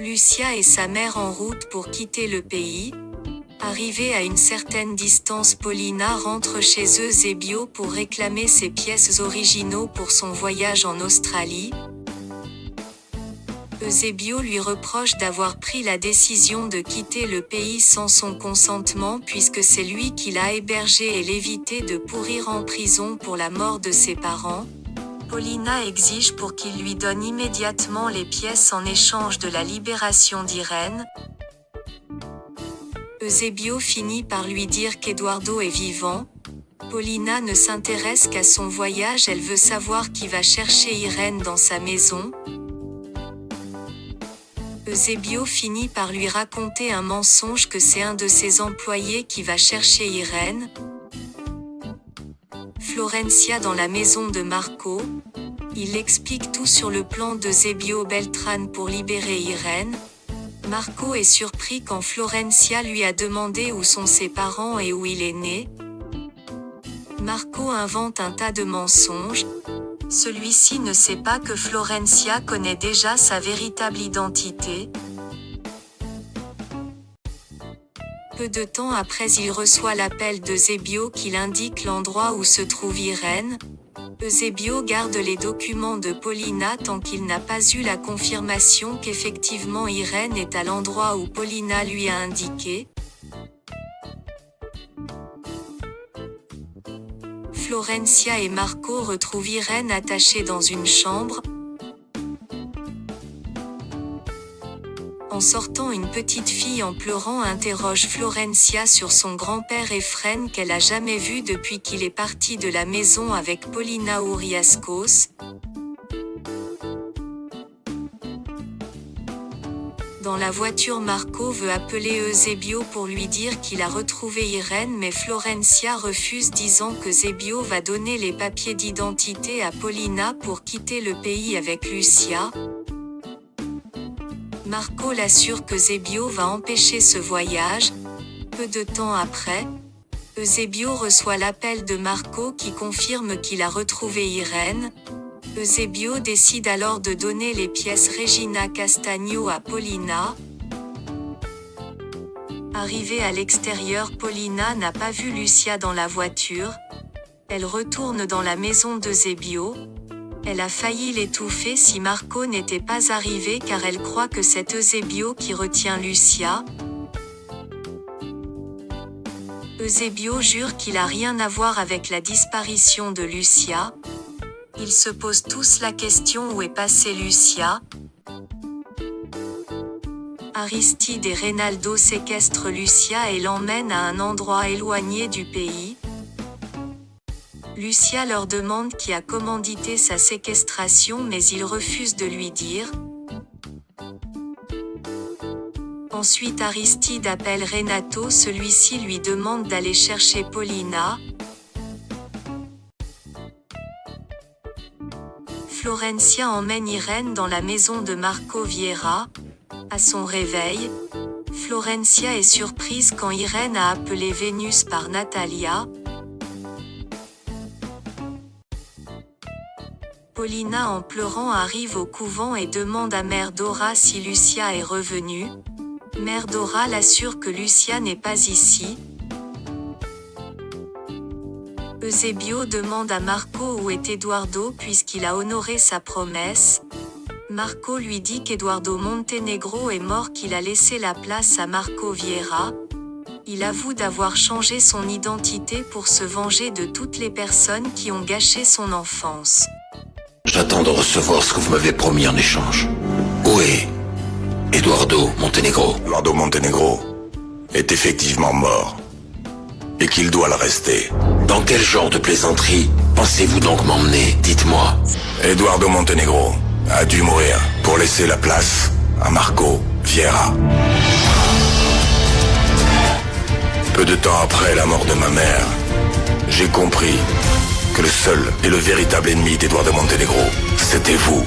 Lucia et sa mère en route pour quitter le pays. Arrivée à une certaine distance, Paulina rentre chez Eusebio pour réclamer ses pièces originaux pour son voyage en Australie. Eusebio lui reproche d'avoir pris la décision de quitter le pays sans son consentement puisque c'est lui qui l'a hébergé et l'évitait de pourrir en prison pour la mort de ses parents. Paulina exige pour qu'il lui donne immédiatement les pièces en échange de la libération d'Irène. Eusebio finit par lui dire qu'Eduardo est vivant. Paulina ne s'intéresse qu'à son voyage, elle veut savoir qui va chercher Irène dans sa maison. Eusebio finit par lui raconter un mensonge que c'est un de ses employés qui va chercher Irène. Florencia dans la maison de Marco. Il explique tout sur le plan d'Eusebio Beltrán pour libérer Irène. Marco est surpris quand Florencia lui a demandé où sont ses parents et où il est né. Marco invente un tas de mensonges. Celui-ci ne sait pas que Florencia connaît déjà sa véritable identité. Peu de temps après, il reçoit l'appel d'Eusebio qui indique l'endroit où se trouve Irène. Eusebio garde les documents de Paulina tant qu'il n'a pas eu la confirmation qu'effectivement Irène est à l'endroit où Paulina lui a indiqué. Florencia et Marco retrouvent Irène attachée dans une chambre. En sortant, une petite fille en pleurant interroge Florencia sur son grand-père Efren qu'elle a jamais vu depuis qu'il est parti de la maison avec Paulina Ouriascos. Dans la voiture, Marco veut appeler Eusebio pour lui dire qu'il a retrouvé Irène, mais Florencia refuse, disant que Eusebio va donner les papiers d'identité à Paulina pour quitter le pays avec Lucia. Marco l'assure que Eusebio va empêcher ce voyage. Peu de temps après, Eusebio reçoit l'appel de Marco qui confirme qu'il a retrouvé Irène. Eusebio décide alors de donner les pièces Regina Castagno à Paulina. Arrivée à l'extérieur, Paulina n'a pas vu Lucia dans la voiture. Elle retourne dans la maison d'Eusebio. Elle a failli l'étouffer si Marco n'était pas arrivé car elle croit que c'est Eusebio qui retient Lucia. Eusebio jure qu'il a rien à voir avec la disparition de Lucia. Ils se posent tous la question où est passée Lucia. Aristide et Reynaldo séquestrent Lucia et l'emmènent à un endroit éloigné du pays. Lucia leur demande qui a commandité sa séquestration, mais ils refusent de lui dire. Ensuite Aristide appelle Renato, celui-ci lui demande d'aller chercher Paulina. Florencia emmène Irène dans la maison de Marco Vieira. À son réveil, Florencia est surprise quand Irène a appelé Vénus par Natalia. Paulina en pleurant arrive au couvent et demande à Mère Dora si Lucia est revenue. Mère Dora l'assure que Lucia n'est pas ici. Eusebio demande à Marco où est Eduardo puisqu'il a honoré sa promesse. Marco lui dit qu'Eduardo Montenegro est mort, qu'il a laissé la place à Marco Vieira. Il avoue d'avoir changé son identité pour se venger de toutes les personnes qui ont gâché son enfance. J'attends de recevoir ce que vous m'avez promis en échange. Où est Eduardo Montenegro? Eduardo Montenegro est effectivement mort. Et qu'il doit le rester. Dans quel genre de plaisanterie pensez-vous donc m'emmener? Dites-moi. Eduardo Montenegro a dû mourir pour laisser la place à Marco Vieira. Peu de temps après la mort de ma mère, j'ai compris que le seul et le véritable ennemi d'Eduardo Montenegro, c'était vous.